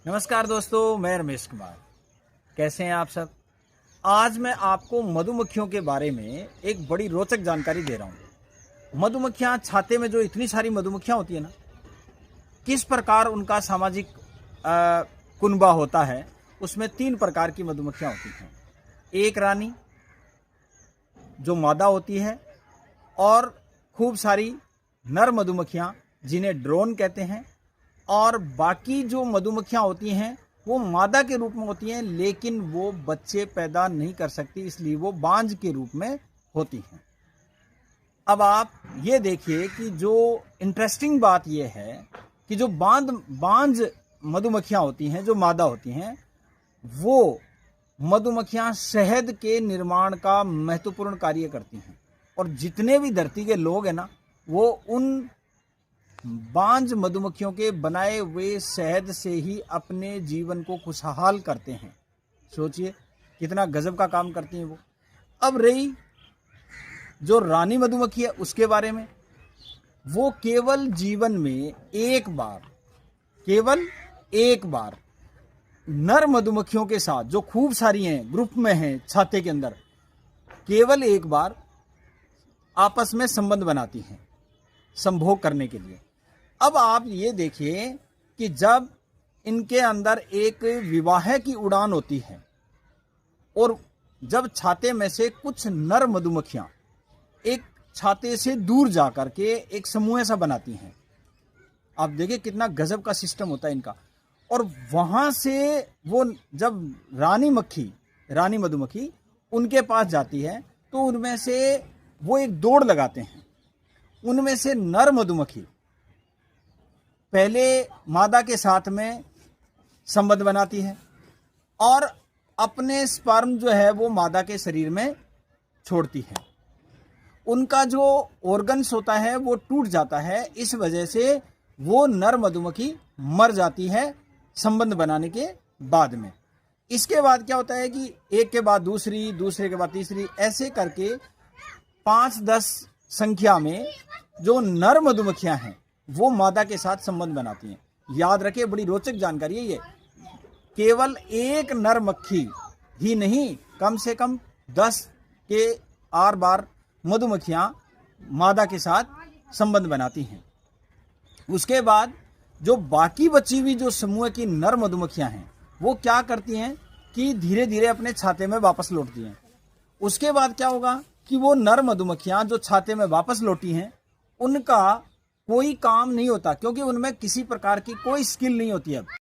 नमस्कार दोस्तों, मैं रमेश कुमार। कैसे हैं आप सब। आज मैं आपको मधुमक्खियों के बारे में एक बड़ी रोचक जानकारी दे रहा हूँ। मधुमक्खियाँ छाते में जो इतनी सारी मधुमक्खियाँ होती है ना, किस प्रकार उनका सामाजिक कुनबा होता है। उसमें 3 प्रकार की मधुमक्खियाँ होती हैं। एक रानी जो मादा होती है और खूब सारी नर मधुमक्खियाँ जिन्हें ड्रोन कहते हैं, और बाकी जो मधुमक्खियाँ होती हैं वो मादा के रूप में होती हैं, लेकिन वो बच्चे पैदा नहीं कर सकती, इसलिए वो बांझ के रूप में होती हैं। अब आप ये देखिए कि जो इंटरेस्टिंग बात ये है कि जो बांझ मधुमक्खियाँ होती हैं, जो मादा होती हैं, वो मधुमक्खियाँ शहद के निर्माण का महत्वपूर्ण कार्य करती हैं। और जितने भी धरती के लोग हैं ना, वो उन बांझ मधुमक्खियों के बनाए हुए शहद से ही अपने जीवन को खुशहाल करते हैं। सोचिए कितना गजब का काम करती हैं वो। अब रही जो रानी मधुमक्खी है उसके बारे में, वो केवल जीवन में केवल एक बार नर मधुमक्खियों के साथ, जो खूब सारी हैं, ग्रुप में हैं छाते के अंदर, केवल एक बार आपस में संबंध बनाती हैं संभोग करने के लिए। अब आप ये देखिए कि जब इनके अंदर एक विवाह की उड़ान होती है और जब छाते में से कुछ नर मधुमक्खियां एक छाते से दूर जाकर के एक समूह ऐसा बनाती हैं, आप देखिए कितना गजब का सिस्टम होता है इनका। और वहां से वो जब रानी मधुमक्खी उनके पास जाती है तो उनमें से वो एक दौड़ लगाते हैं। उनमें से नर मधुमक्खी पहले मादा के साथ में संबंध बनाती है और अपने स्पर्म जो है वो मादा के शरीर में छोड़ती है। उनका जो ऑर्गन्स होता है वो टूट जाता है, इस वजह से वो नर मधुमक्खी मर जाती है संबंध बनाने के बाद में। इसके बाद क्या होता है कि एक के बाद दूसरी, दूसरे के बाद तीसरी, ऐसे करके 5-10 संख्या में जो नर मधुमक्खियां हैं वो मादा के साथ संबंध बनाती हैं। याद रखिए, बड़ी रोचक जानकारी है ये। केवल एक नर मक्खी ही नहीं, कम से कम 10 के आर बार मधुमक्खियां मादा के साथ संबंध बनाती हैं। उसके बाद जो बाकी बची हुई जो समूह की नर मधुमक्खियां हैं वो क्या करती हैं कि धीरे धीरे अपने छाते में वापस लौटती हैं। उसके बाद क्या होगा कि वो नर मधुमक्खियां जो छाते में वापस लौटी हैं उनका कोई काम नहीं होता, क्योंकि उनमें किसी प्रकार की कोई स्किल नहीं होती। अब